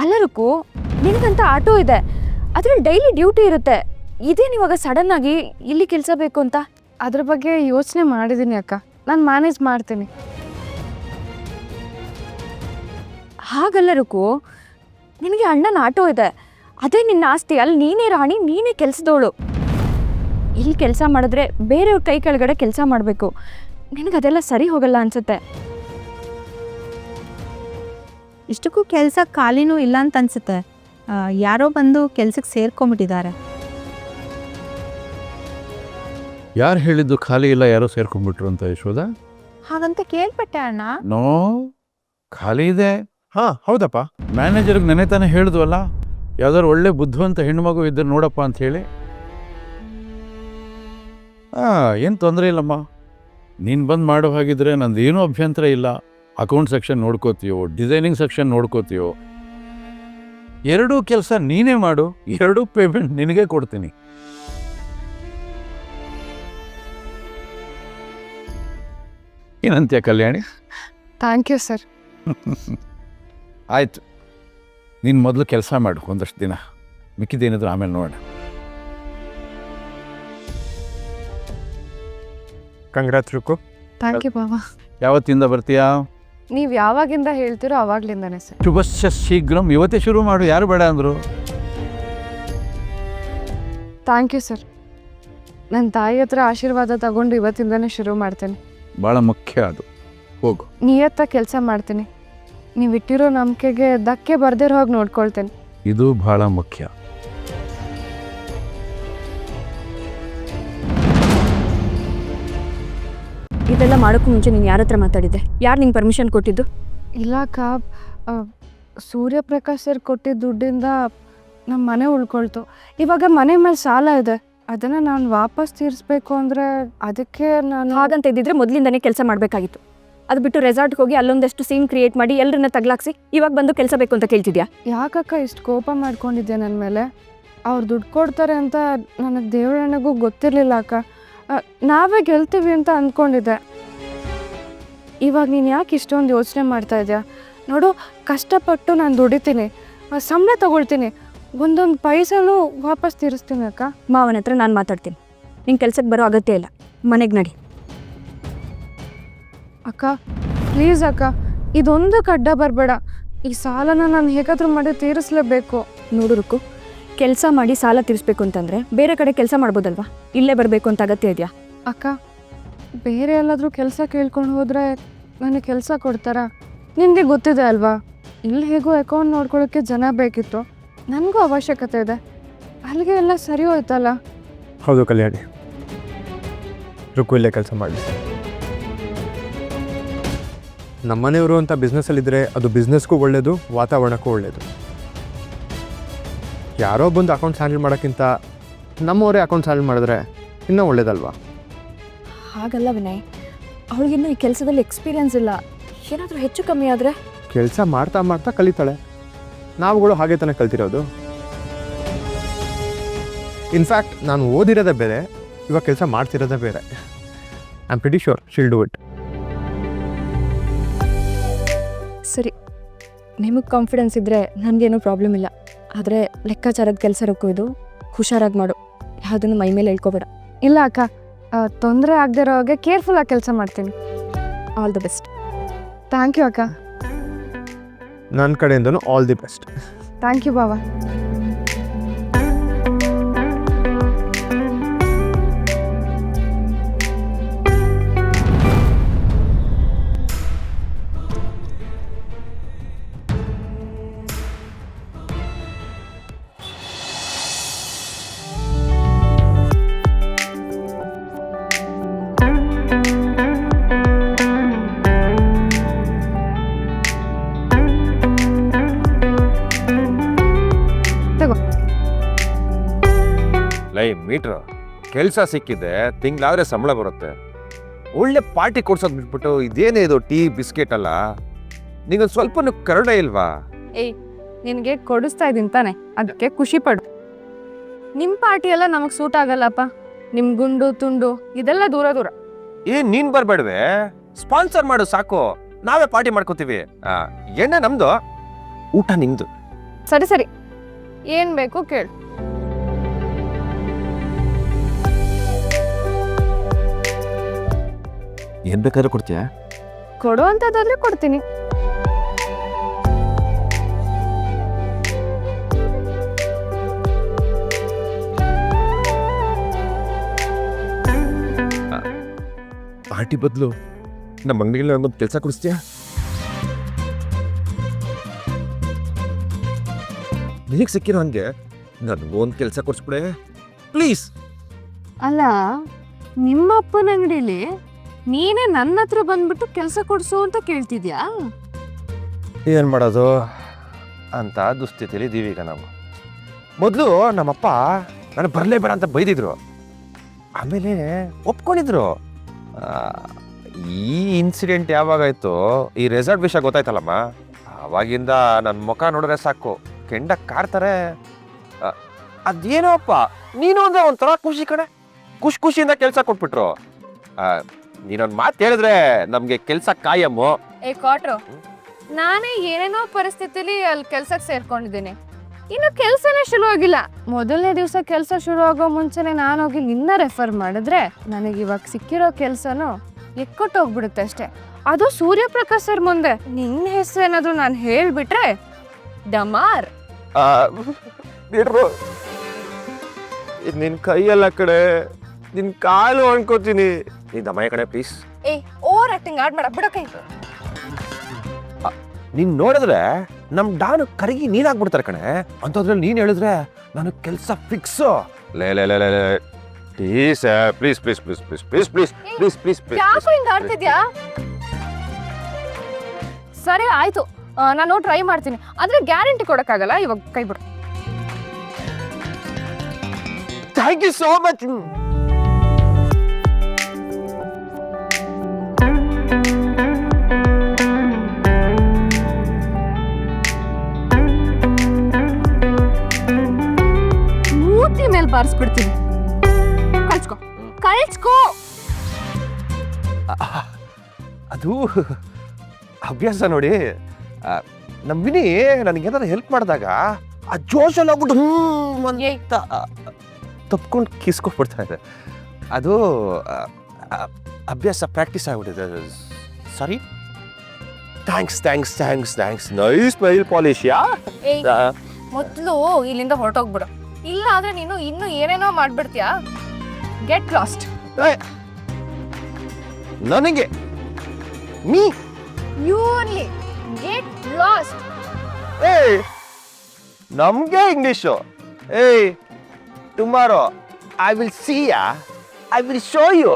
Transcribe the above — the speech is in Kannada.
ಅಲ್ಲರಕ್ಕೂ ನಿನಗಂತ ಆಟೋ ಇದೆ, ಅದ್ರಲ್ಲಿ ಡೈಲಿ ಡ್ಯೂಟಿ ಇರುತ್ತೆ. ಇದೇನು ಇವಾಗ ಸಡನ್ ಆಗಿ ಇಲ್ಲಿ ಕೆಲಸ ಬೇಕು ಅಂತ? ಅದ್ರ ಬಗ್ಗೆ ಯೋಚನೆ ಮಾಡಿದ್ದೀನಿ ಅಕ್ಕ, ನಾನು ಮ್ಯಾನೇಜ್ ಮಾಡ್ತೀನಿ. ಹಾಗಲ್ಲರಕ್ಕೂ ನಿನಗೆ ಅಣ್ಣನ ಆಟೋ ಇದೆ, ಅದೇ ನಿನ್ನ ಆಸ್ತಿ. ಅಲ್ಲಿ ನೀನೇ ರಾಣಿ, ನೀನೇ ಕೆಲಸದವಳು. ಇಲ್ಲಿ ಕೆಲಸ ಮಾಡಿದ್ರೆ ಬೇರೆಯವ್ರ ಕೈ ಕೆಳಗಡೆ ಕೆಲಸ ಮಾಡಬೇಕು. ನಿನಗದೆಲ್ಲ ಸರಿ ಹೋಗಲ್ಲ ಅನ್ಸುತ್ತೆ. ಇಷ್ಟಕ್ಕೂ ಕೆಲಸ ಖಾಲಿನೂ ಇಲ್ಲ ಅಂತ ಅನ್ಸುತ್ತೆ. ಯಾರೋ ಬಂದು ಕೆಲ್ಸಕ್ಕೆ ಸೇರ್ಕೊಂಬಿಟ್ಟಿದ್ದಾರೆ. ಯಾರು ಹೇಳಿದ್ದು ಖಾಲಿ ಇಲ್ಲ, ಯಾರೋ ಸೇರ್ಕೊಂಡ್ಬಿಟ್ರು ಅಂತ ಯಶೋದ? ಹಾಗಂತ ಕೇಳ್ಪಟ್ಟೆ ಅಣ್ಣ. ನೋ, ಖಾಲಿ ಇದೆ. ಹಾಂ ಹೌದಪ್ಪ. ಮ್ಯಾನೇಜರ್ಗೆ ನೆನೆ ತಾನೇ ಹೇಳಿದ್ವಲ್ಲ, ಯಾವ್ದಾದ್ರು ಒಳ್ಳೆ ಬುದ್ಧಿವಂತ ಹೆಣ್ಮಗು ಇದ್ದರೆ ನೋಡಪ್ಪ ಅಂತ ಹೇಳಿ. ಏನು ತೊಂದರೆ ಇಲ್ಲಮ್ಮ, ನೀನು ಬಂದು ಮಾಡೋ ಹಾಗಿದ್ರೆ ನಂದು ಏನೂ ಅಭ್ಯಂತರ ಇಲ್ಲ. ಅಕೌಂಟ್ ಸೆಕ್ಷನ್ ನೋಡ್ಕೋತೀಯೋ, ಡಿಸೈನಿಂಗ್ ಸೆಕ್ಷನ್ ನೋಡ್ಕೋತೀಯೋ, ಎರಡೂ ಕೆಲಸ ನೀನೇ ಮಾಡು, ಎರಡೂ ಪೇಮೆಂಟ್ ನಿನಗೆ ಕೊಡ್ತೀನಿ. ಏನಂತೀಯ ಕಲ್ಯಾಣಿ? Thank you sir. ಆಯಿತು, ನೀನು ಮೊದಲು ಕೆಲಸ ಮಾಡು ಒಂದಷ್ಟು ದಿನ, ಮಿಕ್ಕಿದೇನಿದ್ರು ಆಮೇಲೆ ನೋಡೋಣ. Congrats Ruku. ಥ್ಯಾಂಕ್ ಯು ಬಾಬಾ. ಯಾವತ್ತಿಂದ ಬರ್ತೀಯಾ? ನೀವು ಯಾವಾಗಿಂದ ಹೇಳ್ತೀರೋ ಆವಾಗ್ಲಿಂದಾನೆ ಸರ್. ಶುಭಶ್ಯ ಶೀಘ್ರಂ, ಇವತ್ತೇ ಶುರು ಮಾಡು, ಯಾರು ಬೇಡ ಅಂದರು. Thank you sir. ನನ್ನ ತಾಯಿ ಹತ್ರ ಆಶೀರ್ವಾದ ತಗೊಂಡು ಇವತ್ತಿಂದನೇ ಶುರು ಮಾಡ್ತೇನೆ. ಭಾಳ ಮುಖ್ಯ ಅದು. ಹೋಗು. ನಿಯತ್ತಾಗಿ ಕೆಲಸ ಮಾಡ್ತೀನಿ. ನೀವು ಇಟ್ಟಿರೋ ನಂಬಿಕೆಗೆ ಧಕ್ಕೆ ಬರ್ದಿರೋ ಹೋಗಿ ನೋಡ್ಕೊಳ್ತೇನೆ. ಇದು ಭಾಳ ಮುಖ್ಯ. ಇದೆಲ್ಲ ಮಾಡೋಕ್ಕೂ ಮುಂಚೆ ನೀನು ಯಾರ ಹತ್ರ ಮಾತಾಡಿದ್ದೆ? ಯಾರು ನಿಂಗೆ ಪರ್ಮಿಷನ್ ಕೊಟ್ಟಿದ್ದು? ಇಲ್ಲ ಅಕ್ಕ, ಸೂರ್ಯಪ್ರಕಾಶ್ ಸರ್ ಕೊಟ್ಟಿದ್ದ ದುಡ್ಡಿಂದ ನಮ್ಮ ಮನೆ ಉಳ್ಕೊಳ್ತು. ಇವಾಗ ಮನೆ ಮೇಲೆ ಸಾಲ ಇದೆ, ಅದನ್ನು ನಾನು ವಾಪಸ್ ತೀರಿಸ್ಬೇಕು ಅಂದರೆ ಅದಕ್ಕೆ ನಾನು. ಹಾಗಂತ ಇದ್ದಿದ್ರೆ ಮೊದಲಿಂದನೇ ಕೆಲಸ ಮಾಡಬೇಕಾಗಿತ್ತು. ಅದು ಬಿಟ್ಟು ರೆಸಾರ್ಟ್ಗೆ ಹೋಗಿ ಅಲ್ಲೊಂದಷ್ಟು ಸೀನ್ ಕ್ರಿಯೇಟ್ ಮಾಡಿ ಎಲ್ಲರನ್ನ ತಗ್ಲಾಕ್ಸಿ ಇವಾಗ ಬಂದು ಕೆಲಸ ಬೇಕು ಅಂತ ಕೇಳ್ತಿದ್ಯಾ? ಯಾಕಕ್ಕ ಇಷ್ಟು ಕೋಪ ಮಾಡ್ಕೊಂಡಿದ್ದೆ ನನ್ನ ಮೇಲೆ? ಅವ್ರು ದುಡ್ಡು ಕೊಡ್ತಾರೆ ಅಂತ ನನಗೆ ದೇವರಣ್ಣಗೂ ಗೊತ್ತಿರಲಿಲ್ಲ ಅಕ್ಕ. ನಾವೇ ಗೆಲ್ತೀವಿ ಅಂತ ಅಂದ್ಕೊಂಡಿದ್ದೆ. ಇವಾಗ ನೀನು ಯಾಕೆ ಇಷ್ಟೊಂದು ಯೋಚನೆ ಮಾಡ್ತಾ ಇದೆಯಾ? ನೋಡು, ಕಷ್ಟಪಟ್ಟು ನಾನು ದುಡಿತೀನಿ, ಸಂಬಳ ತಗೊಳ್ತೀನಿ, ಒಂದೊಂದು ಪೈಸಲು ವಾಪಸ್ ತೀರಿಸ್ತೀನಿ ಅಕ್ಕ. ಮಾವನ ಹತ್ರ ನಾನು ಮಾತಾಡ್ತೀನಿ, ನಿಂಗೆ ಕೆಲ್ಸಕ್ಕೆ ಬರೋ ಅಗತ್ಯ ಇಲ್ಲ. ಮನೆಗೆ ನಡಿ. ಅಕ್ಕ ಪ್ಲೀಸ್ ಅಕ್ಕ, ಇದೊಂದು ಅಡ್ಡ ಬರಬೇಡ. ಈ ಸಾಲನ ನಾನು ಹೇಗಾದರೂ ಮಾಡಿ ತೀರಿಸ್ಲೇಬೇಕು. ನೋಡುರುಕು, ಕೆಲಸ ಮಾಡಿ ಸಾಲ ತೀರಿಸ್ಬೇಕು ಅಂತಂದರೆ ಬೇರೆ ಕಡೆ ಕೆಲಸ ಮಾಡ್ಬೋದಲ್ವಾ? ಇಲ್ಲೇ ಬರಬೇಕು ಅಂತ ಅಗತ್ಯ ಇದೆಯಾ? ಅಕ್ಕ, ಬೇರೆ ಎಲ್ಲಾದರೂ ಕೆಲಸ ಕೇಳ್ಕೊಂಡು ಹೋದರೆ ನನಗೆ ಕೆಲಸ ಕೊಡ್ತಾರಾ? ನಿನಗೆ ಗೊತ್ತಿದೆ ಅಲ್ವಾ, ಇಲ್ಲಿ ಹೇಗೋ ಅಕೌಂಟ್ ನೋಡ್ಕೊಳ್ಳೋಕ್ಕೆ ಜನ ಬೇಕಿತ್ತು, ನನಗೂ ಅವಶ್ಯಕತೆ ಇದೆ. ಅಲ್ಲಿಗೆ ಎಲ್ಲ ಸರಿ ಹೋಯ್ತಲ್ಲ. ಹೌದು ಕಲ್ಯಾಣಿ, ರುಕು ಇಲ್ಲೇ ಕೆಲಸ ಮಾಡಿ. ನಮ್ಮನೆಯವರು ಅಂತ ಬಿಸ್ನೆಸ್ಸಲ್ಲಿದ್ದರೆ ಅದು ಬಿಸ್ನೆಸ್ಗೂ ಒಳ್ಳೆಯದು, ವಾತಾವರಣಕ್ಕೂ ಒಳ್ಳೆಯದು. ಯಾರೋ ಬಂದು ಅಕೌಂಟ್ಸ್ ಹ್ಯಾಂಡಲ್ ಮಾಡೋಕ್ಕಿಂತ ನಮ್ಮವರೇ ಅಕೌಂಟ್ಸ್ ಹ್ಯಾಂಡಲ್ ಮಾಡಿದ್ರೆ ಇನ್ನೂ ಒಳ್ಳೇದಲ್ವಾ? ಹಾಗಲ್ಲ ವಿನಯ್, ಅವಳಿಗಿನ್ನೂ ಈ ಕೆಲಸದಲ್ಲಿ ಎಕ್ಸ್ಪೀರಿಯನ್ಸ್ ಇಲ್ಲ. ಏನಾದರೂ ಹೆಚ್ಚು ಕಮ್ಮಿ ಆದರೆ? ಕೆಲಸ ಮಾಡ್ತಾ ಮಾಡ್ತಾ ಕಲಿತಾಳೆ. ನಾವುಗಳು ಹಾಗೆ ತಾನೇ ಕಲ್ತಿರೋದು. ಇನ್ಫ್ಯಾಕ್ಟ್ ನಾನು ಓದಿರೋದೇ ಬೇರೆ, ಇವಾಗ ಕೆಲಸ ಮಾಡ್ತಿರೋದೇ ಬೇರೆ. I am pretty sure she'll do it. ಸರಿ, ನಿಮಗೆ ಕಾನ್ಫಿಡೆನ್ಸ್ ಇದ್ದರೆ ನನಗೇನೂ ಪ್ರಾಬ್ಲಮ್ ಇಲ್ಲ. ಆದರೆ ಲೆಕ್ಕಾಚಾರದ ಕೆಲಸ ರೊಕ್ಕು ಇದು, ಹುಷಾರಾಗಿ ಮಾಡು, ಯಾವುದನ್ನು ಮೈ ಮೇಲೆ ಹೇಳ್ಕೊಬೇಡ. ಇಲ್ಲ ಅಕ್ಕ, ತೊಂದರೆ ಆಗದೆ ಇರೋ ಹಾಗೆ ಕೇರ್ಫುಲ್ಲಾಗಿ ಕೆಲಸ ಮಾಡ್ತೀನಿ. All the best. Thank you ಅಕ್ಕ. ನನ್ನ ಕಡೆಯಿಂದನೂ all the best. Thank you ಬಾಬಾ. ಲೈ ಮೀಟ್ರ್ ಕೆಲಸ ಸಿಕ್ಕಿದೆ, ತಿಂಗಳಾದ್ರೆ ಸಂಬಳ ಬರುತ್ತೆ. ಒಳ್ಳೆ ಪಾರ್ಟಿ ಕೊಡ್ಸೋದು ಬಿಟ್ಬಿಟ್ಟು ಇದೇನೇ ಇದು ಟೀ ಬಿಸ್ಕೆಟ್ ಅಲ್ಲ. ನಿಗೊಂದು ಸ್ವಲ್ಪನೂ ಕರುಣೆ ಇಲ್ವಾ? ಏಯ್, ನಿನಗೆ ಕೊಡಿಸ್ತಾ ಇದ್ದೀನಿ ತಾನೆ, ಅದಕ್ಕೆ ಖುಷಿ ಪಡು. ನಿಮ್ಮ ಪಾರ್ಟಿ ಎಲ್ಲ ನಮಗೆ ಸೂಟ್ ಆಗಲ್ಲಪ್ಪ. ನಿಮ್ಮ ಗುಂಡು ತುಂಡು ಇದೆಲ್ಲ ದೂರ ದೂರ. ನೀನ್ ಬರ್ಬೇಡ್ವೆ, ಸ್ಪಾನ್ಸರ್ ಮಾಡು ಸಾಕು, ನಾವೇ ಪಾರ್ಟಿ ಮಾಡ್ಕೋತೀವಿ. ಎಣ್ಣೆ ನಮ್ದು, ಊಟ ನಿಮ್ದು. ಸರಿ ಸರಿ ಏನು ಬೇಕು ಕೇಳು. ಏನ್ ಬೇಕಾದ್ರೂ ಕೊಡ್ತೀಯಾ? ಕೊಡು ಅಂತದಾದ್ರೆ ಕೊಡ್ತೀನಿ. ಪಾರ್ಟಿ ಬದಲು ನಮ್ಮ ಅಂಗಡಿಯಲ್ಲಿ ಒಂದೊಂದು ಕೆಲಸ ಕೊಡಿಸ್ತೀಯಾ? ನಿನಗೆ ಸಿಕ್ಕಿರೋ ಹಂಗೆ ನನಗೂ ಒಂದು ಕೆಲಸ ಕೊಡಿಸ್ಬಿಡೆ ಪ್ಲೀಸ್. ಅಲ್ಲ ನಿಮ್ಮ ಅಪ್ಪನ ಅಂಗಡಿಲಿ ನೀನೇ ನನ್ನ ಹತ್ರ ಬಂದ್ಬಿಟ್ಟು ಕೆಲಸ ಕೊಡಿಸು ಅಂತ ಕೇಳ್ತಿದ್ಯಾ? ಏನು ಮಾಡೋದು ಅಂತ ದುಸ್ಥಿತಿಲಿ ಇದೀವಿ ಈಗ ನಾವು. ಮೊದಲು ನಮ್ಮಪ್ಪ ನಾನು ಬರಲೇಬೇಡ ಅಂತ ಬೈದಿದ್ರು, ಆಮೇಲೆ ಒಪ್ಕೊಂಡಿದ್ರು. ಈ ಇನ್ಸಿಡೆಂಟ್ ಯಾವಾಗಾಯ್ತು, ಈ ರೆಸಾರ್ಟ್ ವಿಷಯ ಗೊತ್ತಾಯ್ತಲ್ಲಮ್ಮ, ಆವಾಗಿಂದ ನನ್ನ ಮುಖ ನೋಡಿದ್ರೆ ಸಾಕು ಕೆಂಡ ಕಾರ್ತಾರೆ. ಅದೇನೋ ಅಪ್ಪ ನೀನು ಅಂದ್ರೆ ಒಂಥರ ಖುಷಿ ಕಣೆ, ಖುಷಿಯಿಂದ ಕೆಲಸ ಕೊಟ್ಬಿಟ್ರು. ನೀನೊಂದು ಮಾತು ಹೇಳಿದ್ರೆ ನಮಗೆ ಕೆಲಸ ಕಾಯಮ್ಮು. ಏ ಕ್ವಾಟ್ರು, ನಾನೇ ಏನೇನೋ ಪರಿಸ್ಥಿತಿಲಿ ಅಲ್ಲಿ ಕೆಲ್ಸಕ್ಕೆ ಸೇರ್ಕೊಂಡಿದ್ದೀನಿ. ಇನ್ನು ಕೆಲಸನೇ ಶುರು ಆಗಿಲ್ಲ. ಮೊದಲನೇ ದಿವಸ ಕೆಲಸ ಶುರು ಆಗೋ ಮುಂಚೆನೆ ನಾನು ಹೋಗಿ ನಿನ್ನ ರೆಫರ್ ಮಾಡಿದ್ರೆ ನನಗೆ ಇವಾಗ ಸಿಕ್ಕಿರೋ ಕೆಲಸನೂ ಎಕ್ಕೊಟ್ಟು ಹೋಗ್ಬಿಡುತ್ತೆ ಅಷ್ಟೇ. ಅದು ಸೂರ್ಯಪ್ರಕಾಶ್ ಸರ್ ಮುಂದೆ ನಿನ್ನ ಹೆಸರು ಏನಾದ್ರು ನಾನು ಹೇಳ್ಬಿಟ್ರೆ ಡಮಾರ್. ಬಿಡ್ರು, ಇದು ನಿನ್ನ ಕೈಯಲ್ಲ ಕಡೆ, ನಿನ್ನ ಕಾಲು ಅನ್ಕೋತೀನಿ. ನೀ ದಮಯ ಕಡೆ ಪ್ಲೀಸ್. ಏ ಓವರ್ ಆಕ್ಟಿಂಗ್ ಆಡ್ಬೇಡ, ಬಿಡೋಕೆ. ನೀನ್ ನೋಡಿದ್ರೆ ನಮ್ ಡಾನ್ ಕರಗಿ ನೀನಾಗ್ಬಿಡ್ತಾರೆ ಕಣೆ. ಅಂತದ್ರಲ್ಲಿ ನೀನ್ ಹೇಳಿದ್ರೆ ನನಗೆ ಕೆಲಸ ಫಿಕ್ಸ್. ಲೇ ಲೇ ಲೇ ಲೇ please please please please please please please please please please ಯಾಕೋ ಹಿಂಗ್ ಆಡ್ತಿದ್ಯಾ? ಸರಿ ಆಯ್ತು, ನಾನು ಟ್ರೈ ಮಾಡ್ತೀನಿ, ಆದ್ರೆ ಗ್ಯಾರಂಟಿ ಕೊಡಕ್ಕಾಗಲ್ಲ. ಇವಾಗ ಕೈ ಬಿಡು. Thank you so much. ಮೂತಿ ಮೇಲೆ ಬಾರಿಸ್ಬಿಡ್ತೀನಿ. ಕಳ್ಸ್ಕೊ ಕಳ್ಸ್ಕೊ. ಅದು ಅಭ್ಯಾಸ ನೋಡಿ. ನಮ್ಮ ವಿನಿ ನನಗೇನಾದ್ರು ಹೆಲ್ಪ್ ಮಾಡಿದಾಗ ಆ ಜೋಶಲ್ಲಿ ಹೋಗ್ಬಿಟ್ಟು ಅಂತ ತಪ್ಕೊಂಡು ಕಿಸ್ಕೊಬಿಡ್ತಾ ಇದೆ. ಅದು ಅಭ್ಯಾಸ, ಪ್ರಾಕ್ಟೀಸ್ ಆಗ್ಬಿಟ್ಟಿದೆ. Sorry. Thanks thanks thanks thanks. Nice nail polish. ಯಾ ಮೊದಲು ಇಲ್ಲಿಂದ ಹೊರಟೋಗ್ಬಿಡು, ಇಲ್ಲ ಆದ್ರೆ ನೀನು ಇನ್ನು ಏನೇನೋ ಮಾಡ್ಬಿಡ್ತೀಯಾ. Get lost. ನನಗೆ ನೀ ಯು ಓನ್ಲಿ ಗೆಟ್ ಲಾಸ್ಟ್. ಏಯ್ ನಮಗೆ ಇಂಗ್ಲಿಷು. ಏಯ್ tomorrow I will see ya, I will show you.